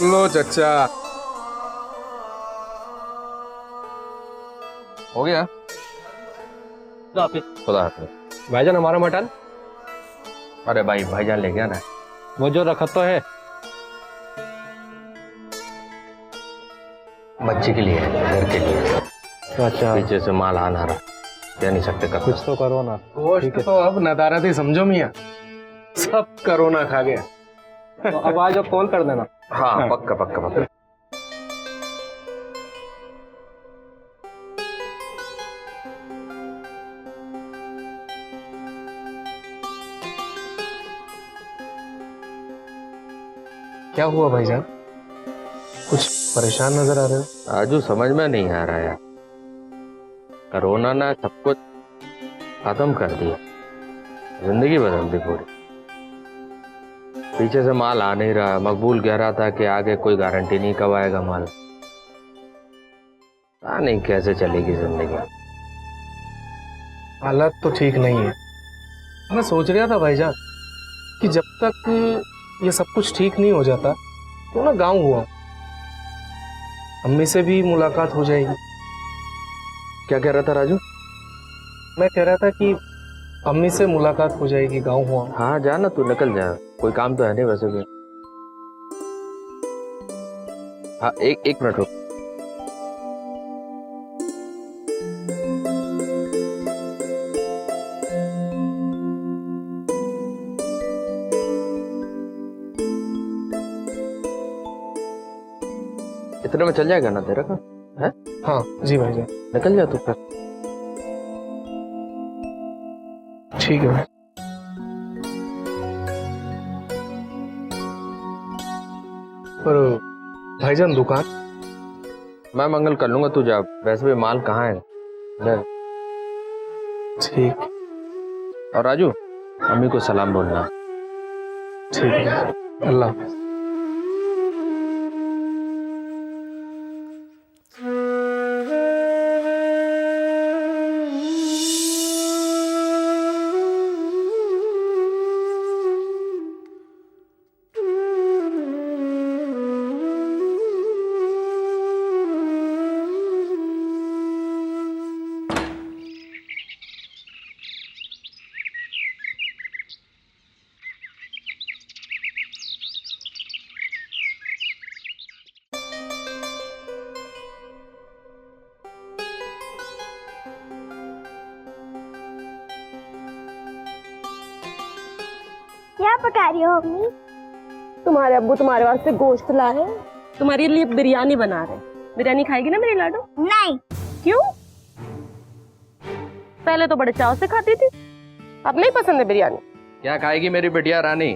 लो चचा। हो गया। खुदा हाफिज। भाईजान हमारा मटन अरे भाई भाईजान ले गया ना। वो जो रखा तो है। बच्चे के लिए है, घर के लिए। अच्छा पीछे से माल आ ना रहा, कह नहीं सकते कर कुछ तो करो ना। गोश्त तो अब नदारत ही समझो मियाँ, सब कोरोना खा गया। तो अब आज अब कॉल कर देना। हाँ पक्का पक्का पक्का। क्या हुआ भाईजान, कुछ परेशान नजर आ रहे हो? आजू समझ में नहीं आ रहा यार, कोरोना ने सब कुछ खत्म कर दिया, जिंदगी बदल दी पूरी। पीछे से माल आ नहीं रहा, मकबूल कह रहा था कि आगे कोई गारंटी नहीं कब आएगा माल। पता नहीं कैसे चलेगी जिंदगी। हालत तो ठीक नहीं है। मैं सोच रहा था भाईजान कि जब तक ये सब कुछ ठीक नहीं हो जाता तो ना गांव हुआ, अम्मी से भी मुलाकात हो जाएगी। क्या कह रहा था राजू? मैं कह रहा था कि अम्मी से मुलाकात हो जाएगी, गांव हुआ। हाँ जा ना, तू निकल जा, कोई काम तो है नहीं वैसे भी। हाँ एक मिनट रुक। इतने में चल जाएगा ना तेरा का? है? हाँ जी भाईजान। निकल जा तू फिर। ठीक है भाई। पर भाईजान दुकान मैं मंगल कर लूंगा, तू जा, वैसे भी माल कहाँ है। ले। ठीक। और राजू अम्मी को सलाम बोलना। ठीक है, अल्लाह हाफिज। क्या पका रही हो अम्मी? तुम्हारे अब्बू तुम्हारे वास्ते गोश्त लाए हैं, तुम्हारे लिए बिरयानी बना रहे। बिरयानी खाएगी ना मेरी लाडो? नहीं। क्यों? पहले तो बड़े चाव से खाती थी, अब नहीं पसंद है बिरयानी। क्या खाएगी मेरी बिटिया रानी?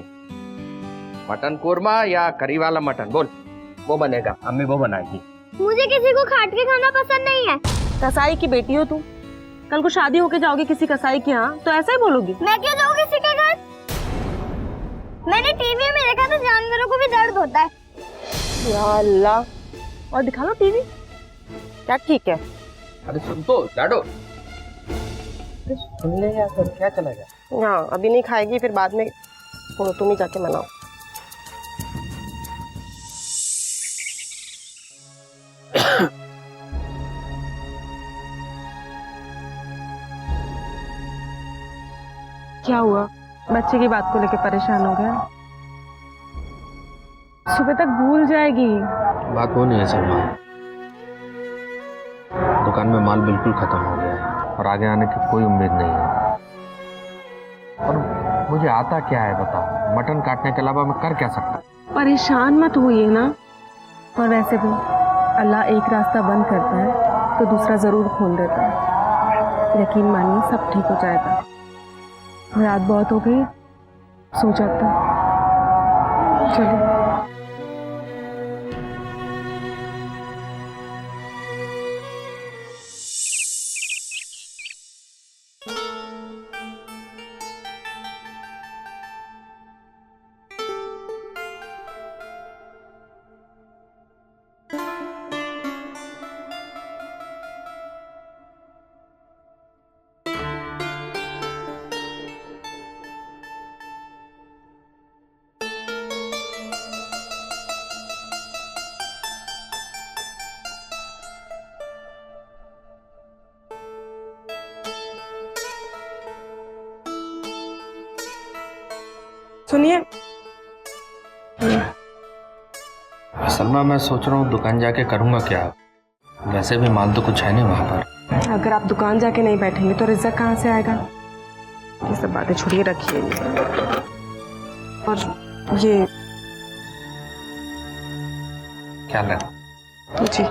मटन कोरमा या करी वाला मटन? बोल, वो बनेगा, अम्मी वो बनाएगी। मुझे किसी को काट के खाना पसंद नहीं है। कसाई की बेटी हो तू, कल को शादी होके जाओगी किसी कसाई के यहाँ तो ऐसा ही बोलोगी? मैं क्यों जाऊँ किसी के घर? मैंने टीवी में देखा था जानवरों को भी दर्द होता है। या अल्लाह, और दिखा लो टीवी। क्या ठीक है? अरे सुन तो लाडो, सुन ले यार, फिर क्या चला गया। हाँ अभी नहीं खाएगी, फिर बाद में छोड़ो, तुम ही जाके मनाओ। क्या हुआ? बच्चे की बात को लेके परेशान हो गया? सुबह तक भूल जाएगी। बात वो नहीं है सलमा, दुकान में माल बिल्कुल खत्म हो गया है और आगे आने की कोई उम्मीद नहीं है। और मुझे आता क्या है बता, मटन काटने के अलावा मैं कर क्या सकता? परेशान मत होइए ना। और वैसे भी अल्लाह एक रास्ता बंद करता है तो दूसरा जरूर खोल देता है। यकीन मानिए सब ठीक हो जाएगा। रात बहुत हो गई, सो जाता। चलो। सुनिए, सलमा मैं सोच रहा हूँ दुकान जाके करूँगा क्या। वैसे भी माल तो कुछ है नहीं वहाँ पर। अगर आप दुकान जाके नहीं बैठेंगे तो रिजक कहाँ से आएगा? ये सब बातें छोड़िए, रखिए। और ये क्या लगा? जी,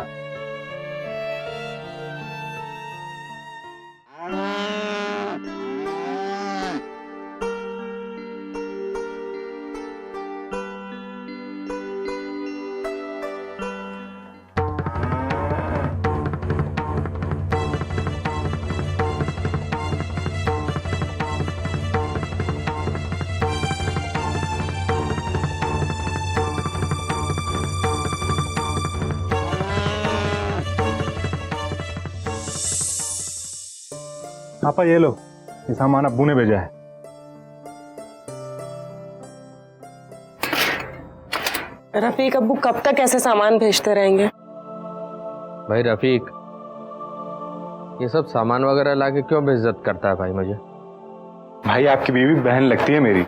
पापा ये लो, ये सामान अब्बू ने भेजा है। रफीक अब्बू कब तक ऐसे सामान भेजते रहेंगे? भाई रफीक, ये सब सामान वगैरह लाके क्यों बेइज्जत करता है भाई मुझे? भाई आपकी बीवी बहन लगती है मेरी।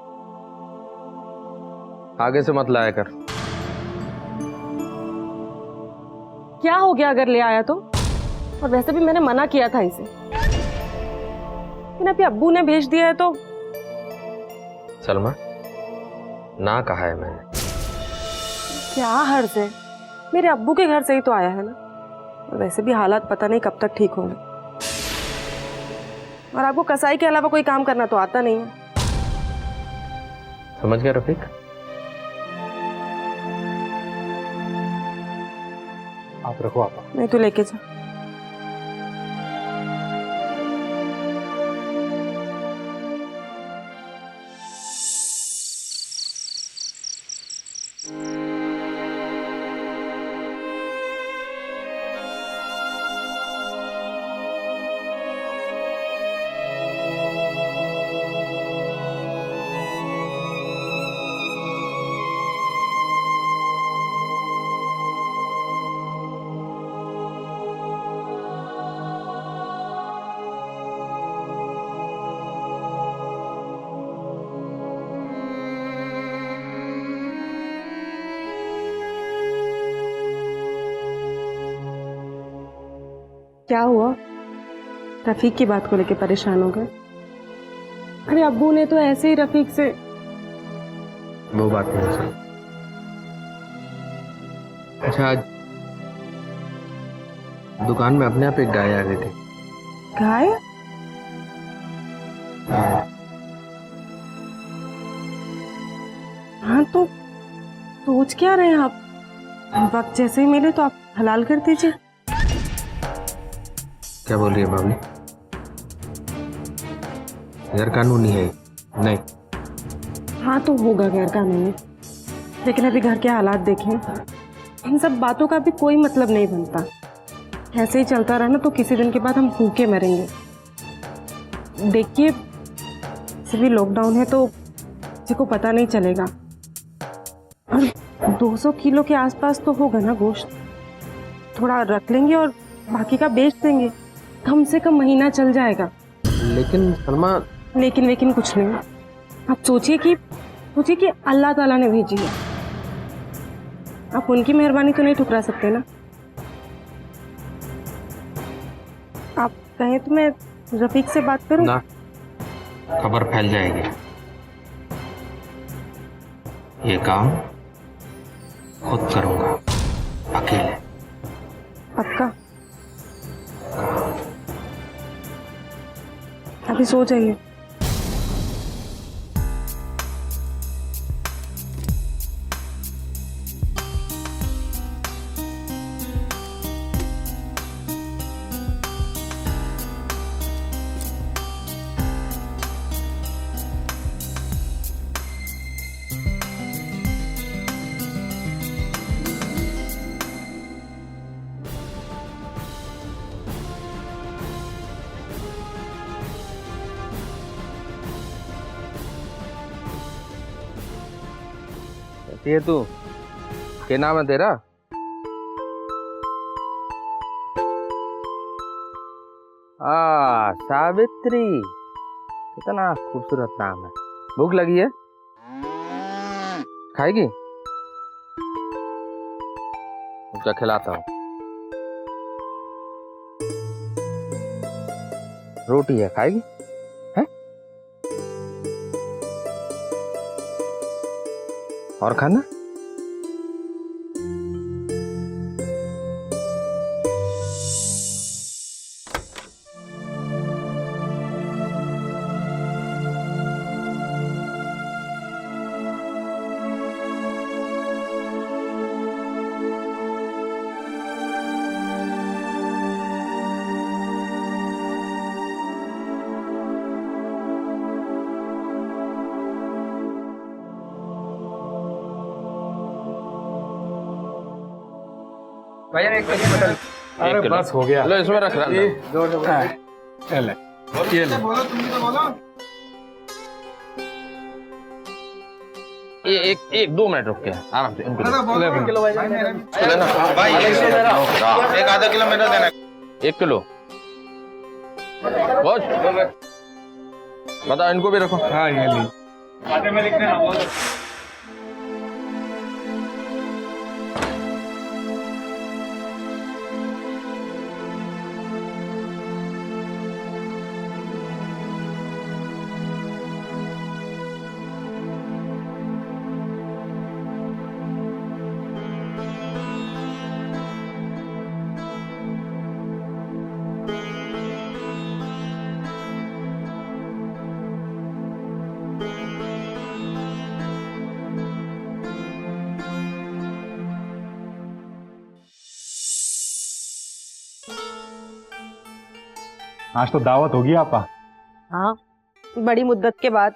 आगे से मत लाया कर। क्या हो गया अगर ले आया तो? और वैसे भी मैंने मना किया था इसे, लेकिन अभी अब्बू ने भेज दिया है तो। सलमा, ना कहा है मैंने। क्या हर्ज है, मेरे अब्बू के घर से ही तो आया है ना। और वैसे भी हालात पता नहीं कब तक ठीक होंगे। और आपको कसाई के अलावा कोई काम करना तो आता नहीं है। समझ गया रफीक? आप रखो पापा। नहीं तो लेके जा। क्या हुआ? रफीक की बात को लेके परेशान हो गए? अरे अब्बू ने तो ऐसे ही रफीक से। वो बात नहीं सर। अच्छा, आज दुकान में अपने आप एक गाय आ गई थी। गाय? हाँ तो सोच क्या रहे हैं आप? वक्त जैसे ही मिले तो आप हलाल कर दीजिए। क्या बोल रही है बाबली? गैर कानूनी है? नहीं। हाँ तो होगा गैर कानूनी, लेकिन अभी घर के हालात देखें। इन सब बातों का भी कोई मतलब नहीं बनता। ऐसे ही चलता रहा ना तो किसी दिन के बाद हम भूखे मरेंगे। देखिए, सभी लॉकडाउन है तो किसी को पता नहीं चलेगा। और 200 किलो के आसपास तो होगा ना गोश्त। थोड़ा रख लेंगे और बाकी का बेच देंगे। कम से कम महीना चल जाएगा। लेकिन सलमा। लेकिन कुछ नहीं। आप सोचिए कि अल्लाह ताला ने भेजी है। आप उनकी मेहरबानी तो नहीं ठुकरा सकते ना। आप कहें तो मैं रफीक से बात करूं? ना, खबर फैल जाएगी। ये काम खुद करूंगा, अकेले। पक्का? अभी सो जाइए। ये तू क्या नाम है तेरा? सावित्री, कितना खूबसूरत नाम है। भूख लगी है? खाएगी? क्या खिलाता हूँ? रोटी है, खाएगी? है? और खाना? अरे बस हो गया। लो इसमें रख रहा चल ये ले। ये एक 2 मिनट रुक के आराम से इनको एक आधा किलो मेरा देना। 1 किलो बस बता, इनको भी रखो। हाँ ये ली। आधे में लिख देना। आज तो दावत होगी आपा। हाँ, बड़ी मुद्दत के बाद।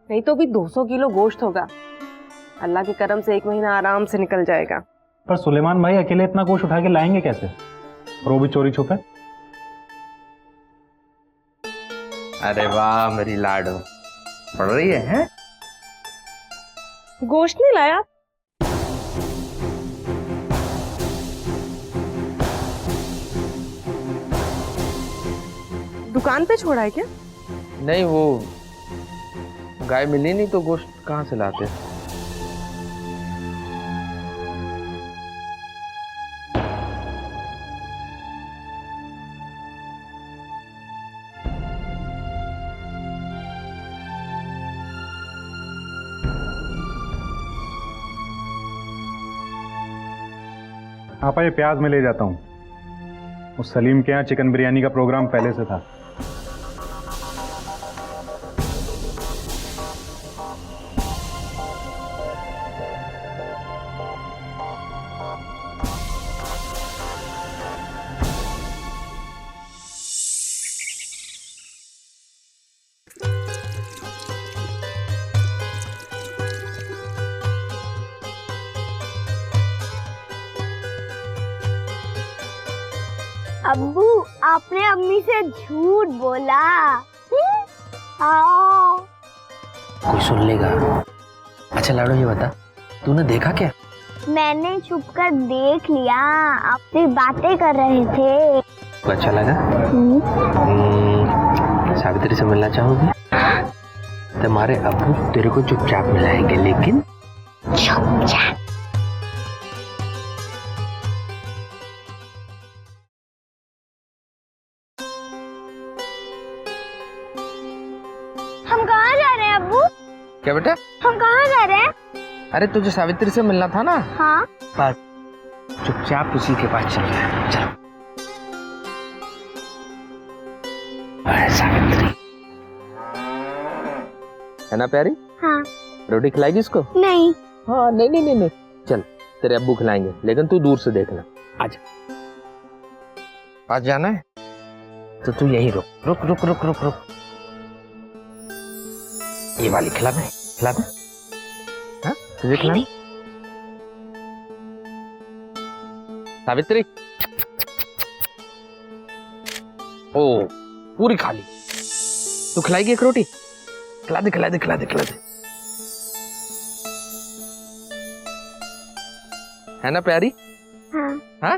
नहीं तो भी 200 किलो गोश्त होगा। अल्लाह के करम से 1 महीना आराम से निकल जाएगा। पर सुलेमान भाई अकेले इतना गोश्त उठा के लाएंगे कैसे, और वो भी चोरी छुपे? अरे वाह मेरी लाडो, पढ़ रही है, हैं? गोश्त नहीं लाया? दुकान पे छोड़ा है क्या? नहीं, वो गाय मिली नहीं तो गोश्त कहाँ से लाते? आपा ये प्याज में ले जाता हूँ। उस सलीम के यहाँ चिकन बिरयानी का प्रोग्राम पहले से था। अब्बू, आपने अम्मी से झूठ बोला। आओ। कोई सुन लेगा। अच्छा लाडो ये बता, तूने देखा क्या? मैंने छुपकर देख लिया, आपसे बातें कर रहे थे। तो अच्छा लगा? सावित्री से मिलना चाहोगी? तुम्हारे अब्बू तेरे को चुपचाप मिलाएंगे, लेकिन चुपचाप। हम कहाँ जा रहे हैं अब्बू? क्या बेटा? हम कहाँ जा रहे हैं? अरे तुझे सावित्री से मिलना था ना? हाँ। बस चुपचाप उसी के पास चल रहा है। चलो। सावित्री है ना प्यारी? हाँ। रोटी खिलाएगी इसको? नहीं। हाँ नहीं नहीं नहीं नहीं, चल तेरे अब्बू खिलाएंगे, लेकिन तू दूर से देखना। आजा, पास जाना है तो तू यहीं रुक रुक रुक रुक रुक रुक। ये वाली खिला दे, खिला दे। हाँ तुझे खिलानी? सावित्री, ओ पूरी खा ली। तू खिलाएगी एक रोटी? खिला दे खिला दे खिला दे खिला दे। है ना प्यारी? हाँ। हाँ?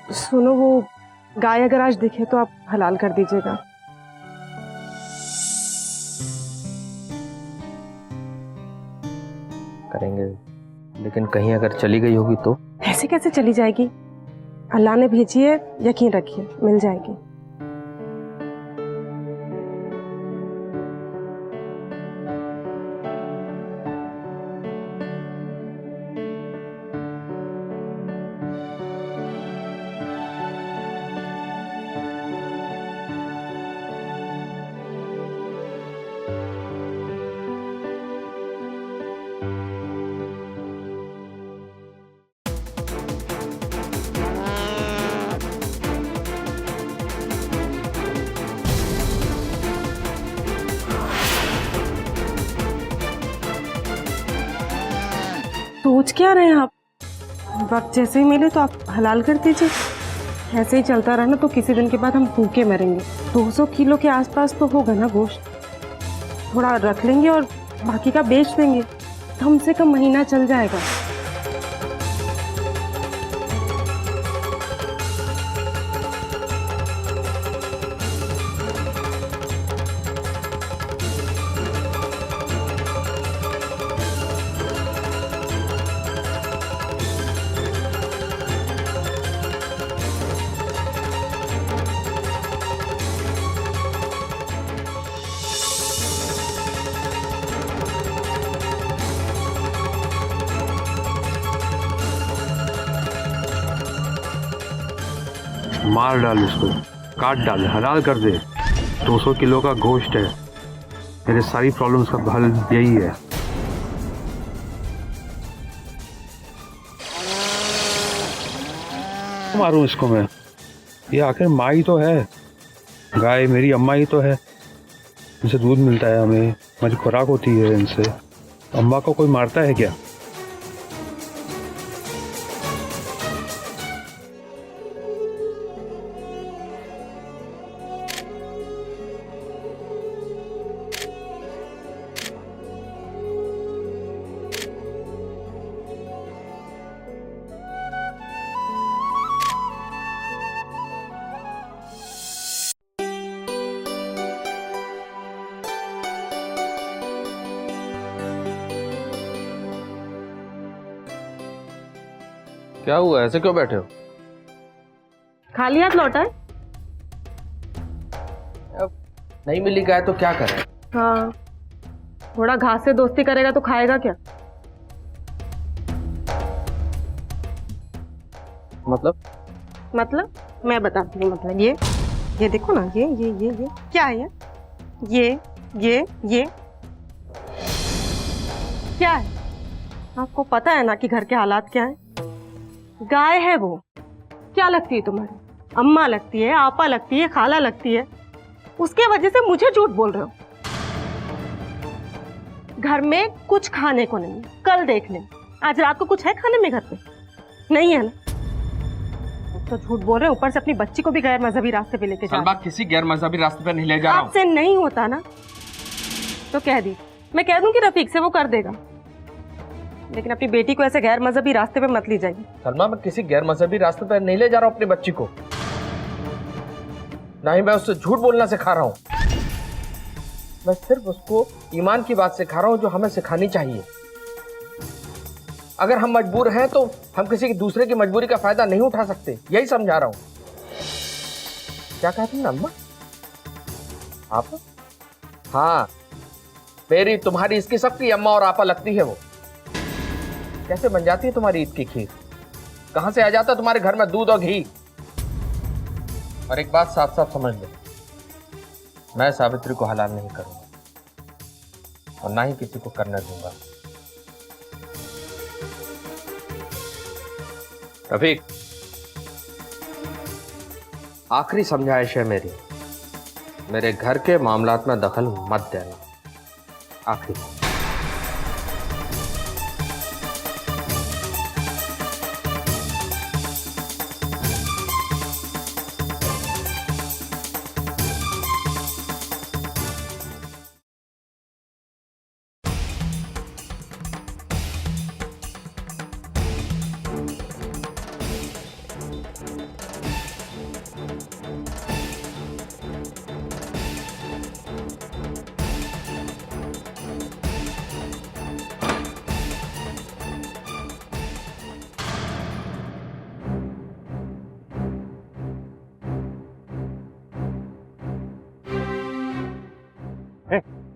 सुनो, वो गाय अगर आज दिखे तो आप हलाल कर दीजिएगा। करेंगे, लेकिन कहीं अगर चली गई होगी तो? ऐसे कैसे चली जाएगी? अल्लाह ने भेजी है, यकीन रखिए मिल जाएगी। सोच क्या रहे हैं आप? वक्त जैसे ही मिले तो आप हलाल कर दीजिए। ऐसे ही चलता रहा ना तो किसी दिन के बाद हम भूखे मरेंगे। 200 किलो के आसपास तो होगा ना गोश्त। थोड़ा रख लेंगे और बाकी का बेच देंगे, कम से कम महीना चल जाएगा। मार डाल इसको, काट डाल, हलाल कर दे। 200 किलो का गोश्त है, मेरे सारी प्रॉब्लम्स का हल यही है। मारूं इसको मैं? ये आखिर माँ ही तो है, गाय मेरी अम्मा ही तो है, इनसे दूध मिलता है हमें, हमारी खुराक होती है इनसे। अम्मा को कोई मारता है क्या? क्या हुआ, ऐसे क्यों बैठे हो? खाली हाथ लौटा है? अब नहीं मिली गाय तो क्या करें? हाँ, थोड़ा घास से दोस्ती करेगा तो खाएगा क्या? मतलब मैं बताती हूँ। मतलब ये देखो ना, ये क्या है? ये क्या है? आपको पता है ना कि घर के हालात क्या हैं? गाय है वो। क्या लगती है तुम्हारी? अम्मा लगती है, आपा लगती है, खाला लगती है। उसके वजह से मुझे झूठ बोल रहे हो। घर में कुछ खाने को नहीं। कल देख लें, आज रात को कुछ है खाने में घर पे? नहीं है ना? तो झूठ बोल रहे हो, ऊपर से अपनी बच्ची को भी गैर मजहबी रास्ते पे लेके जा रहे हो। किसी गैर मजहबी रास्ते पे नहीं ले जा रहा हूं। आपसे नहीं होता ना तो कह दी, मैं कह दूं कि रफीक से वो कर देगा, लेकिन अपनी बेटी को ऐसे गैर मजहबी रास्ते पे मत ली जाइए। सलमा, मैं किसी गैर मजहबी रास्ते पर नहीं ले जा रहा हूँ अपनी बच्ची को। ना ही मैं उससे झूठ बोलना सिखा रहा हूँ। मैं सिर्फ उसको ईमान की बात सिखा रहा हूँ जो हमें सिखानी चाहिए। अगर हम मजबूर हैं तो हम किसी की दूसरे की मजबूरी का फायदा नहीं उठा सकते, यही समझा रहा हूँ। क्या कहती हैं अम्मा? आप? हाँ, मेरी, तुम्हारी, इसकी, सबकी अम्मा और आपा लगती है वो। कैसे बन जाती है तुम्हारी ईद की खीर? कहां से आ जाता तुम्हारे घर में दूध और घी? और एक बात साफ साफ समझ लो, मैं सावित्री को हलाल नहीं करूंगा और ना ही किसी को करने दूंगा। रफीक, आखिरी समझाइश है मेरी, मेरे घर के मामलात में दखल मत देना। आखिरी।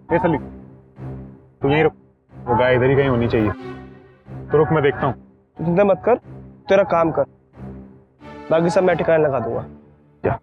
ए सलीम, तू यहीं रुक, वो गाय इधर ही कहीं होनी चाहिए। तो रुक, मैं देखता हूँ। तू चिंता मत कर, तेरा काम कर, बाकी सब मैं ठिकाने लगा दूंगा। जा।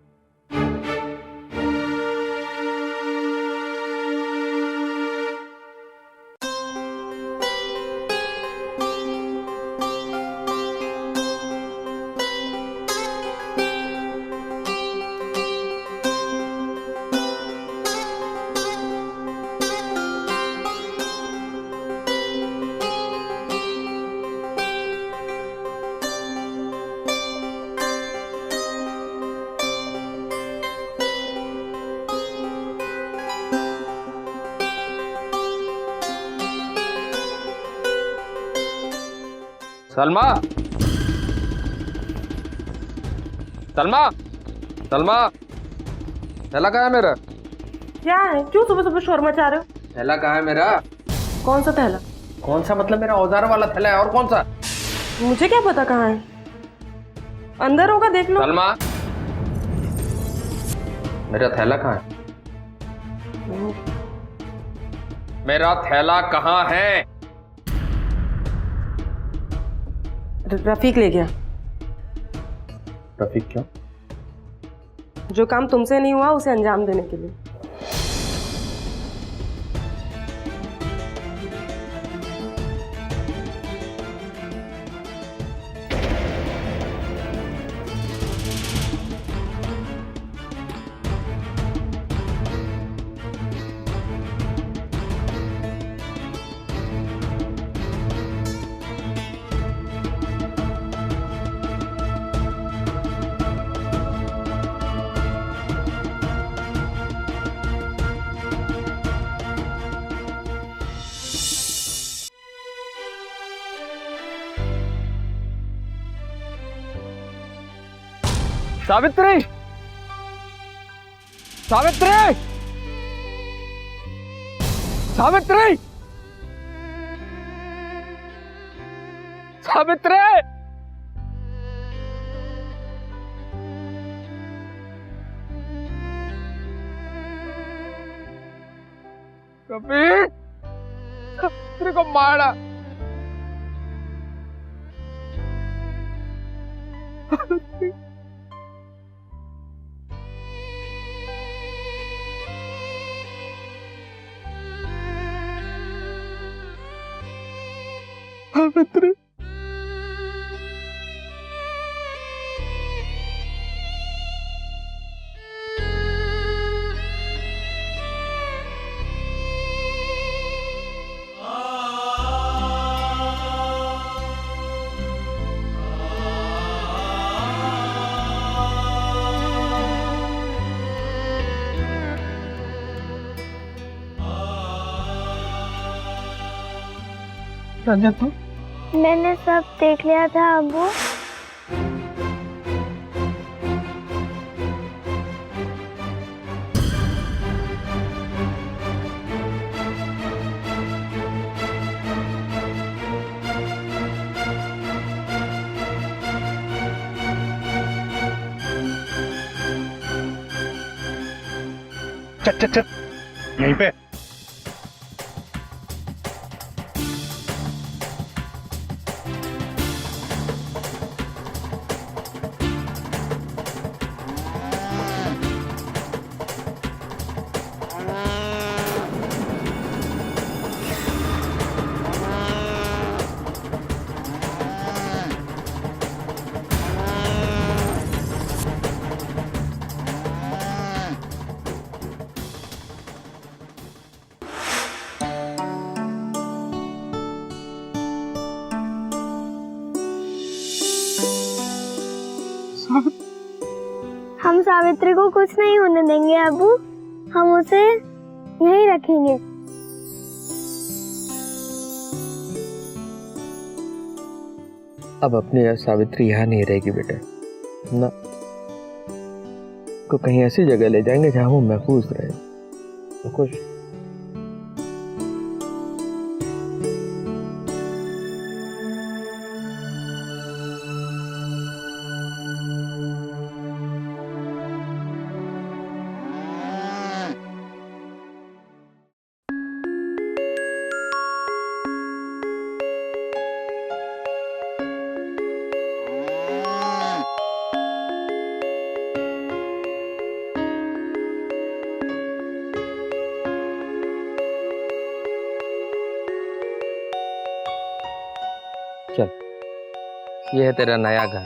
सलमा, सलमा, सलमा, थैला कहाँ है मेरा? क्या है? क्यों सुबह सुबह शोर मचा रहे हो? थैला कहाँ है मेरा? कौन सा थैला? कौन सा मतलब? मेरा औजार वाला थैला है, और कौन सा? मुझे क्या पता कहाँ है, अंदर होगा, देख लो। सलमा, मेरा थैला कहाँ है? मेरा थैला कहाँ है? रफीक ले गया। रफीक क्यों? जो काम तुमसे नहीं हुआ उसे अंजाम देने के लिए। सावित्री, सावित्री, सावित्री, सावित्री, कबीर, सावित्री को मारा। सावित्री, मैंने सब देख लिया था अबू। चल चल चल, यहीं पे। हम सावित्री को कुछ नहीं होने देंगे अबू, हम उसे यहीं रखेंगे। अब अपनी सावित्री यहाँ नहीं रहेगी बेटा, ना, को कहीं ऐसी जगह ले जाएंगे जहाँ वो महफूज रहे। तो कुछ ये है तेरा नया घर।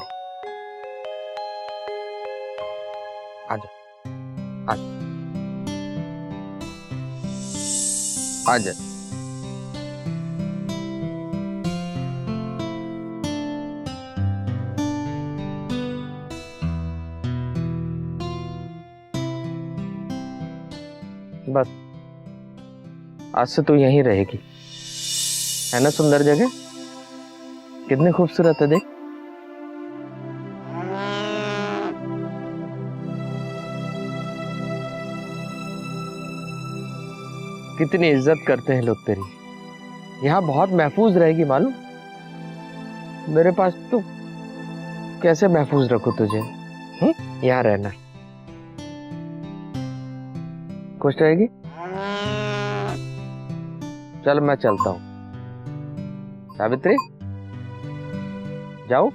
आजा आजा आजा। बस आज से तू यहीं रहेगी, है ना? सुंदर जगह, कितनी खूबसूरत है देख। कितनी इज्जत करते हैं लोग तेरी। यहाँ बहुत महफूज रहेगी मालूम। मेरे पास तो कैसे महफूज रखो तुझे? यहाँ रहना, खुश रहेगी। चल मैं चलता हूँ। सावित्री जाओ,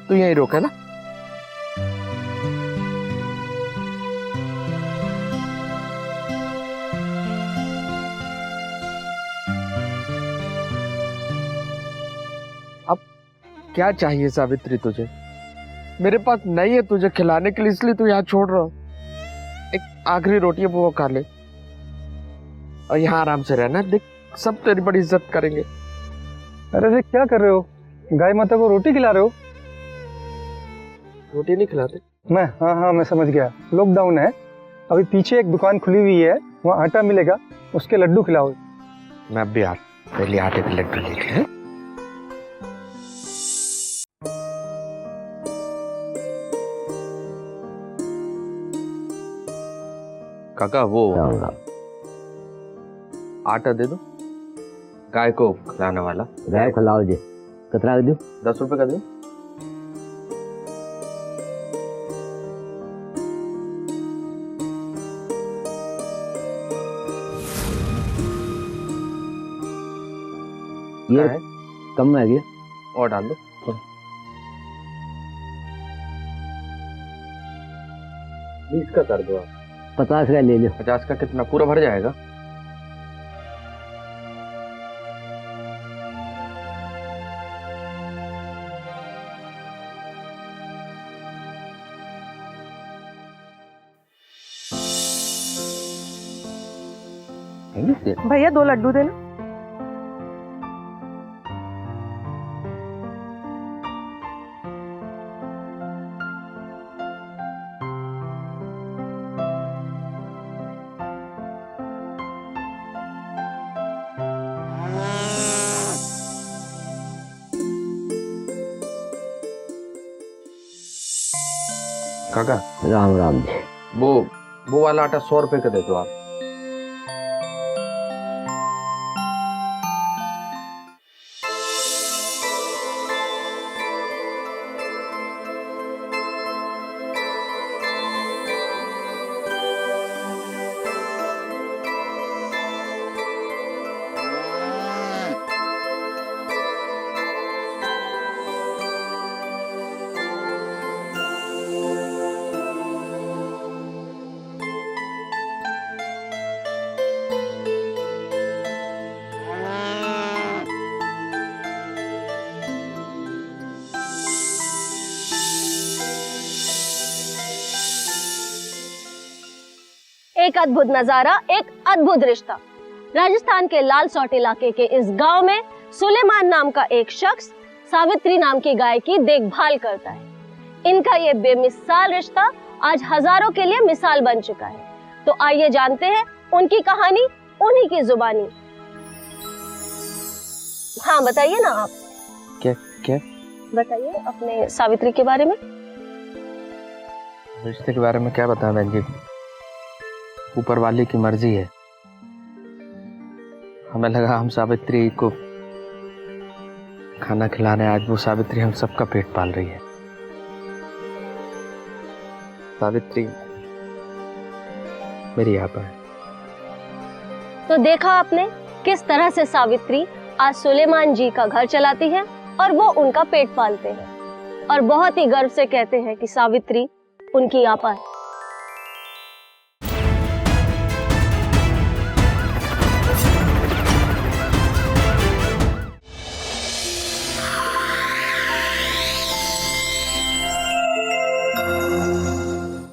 तू यहीं रोक, है ना? अब क्या चाहिए सावित्री तुझे? मेरे पास नहीं है तुझे खिलाने के लिए, इसलिए तू यहाँ छोड़ रहा हूँ। एक आखिरी रोटी है वो खा ले और यहाँ आराम से रहना। देख सब तेरी बड़ी इज्जत करेंगे। अरे रे क्या कर रहे हो? गाय माता को रोटी खिला रहे हो? रोटी नहीं खिलाते मैं? हाँ मैं समझ गया। लॉकडाउन है, अभी पीछे एक दुकान खुली हुई है, वहाँ आटा मिलेगा, उसके लड्डू खिलाओ। मैं भी पहले आटे के लड्डू लेके हैं। काका वो आटा दे दो, गाय को खिलाने वाला। गाय खिलाओ जी, कितना दो? 10 रुपए का दो। ये कम है गया, और डाल दो। 20 का कर दो आप। 50 का ले लो। 50 का कितना? पूरा भर जाएगा। भैया 2 लड्डू देना। काका राम राम जी। वो वाला आटा 100 रुपए का दे दो आप। एक अद्भुत नजारा, एक अद्भुत रिश्ता। राजस्थान के लालसोट इलाके के इस गांव में सुलेमान नाम का एक शख्स सावित्री नाम की गाय की देखभाल करता है। इनका ये बेमिसाल रिश्ता आज हजारों के लिए मिसाल बन चुका है। तो आइए जानते हैं उनकी कहानी उन्हीं की जुबानी। हाँ बताइए ना आप। क्या बताइए अपने सावित्री के बारे में। रिश्ते के बारे में क्या बताएं बहन जी, ऊपर वाले की मर्जी है। हमें लगा हम सावित्री को खाना खिलाने, आज वो सावित्री हम सबका पेट पाल रही है। सावित्री मेरी यहाँ पर है। तो देखा आपने किस तरह से सावित्री आज सुलेमान जी का घर चलाती है और वो उनका पेट पालते हैं और बहुत ही गर्व से कहते हैं कि सावित्री उनकी आपा है।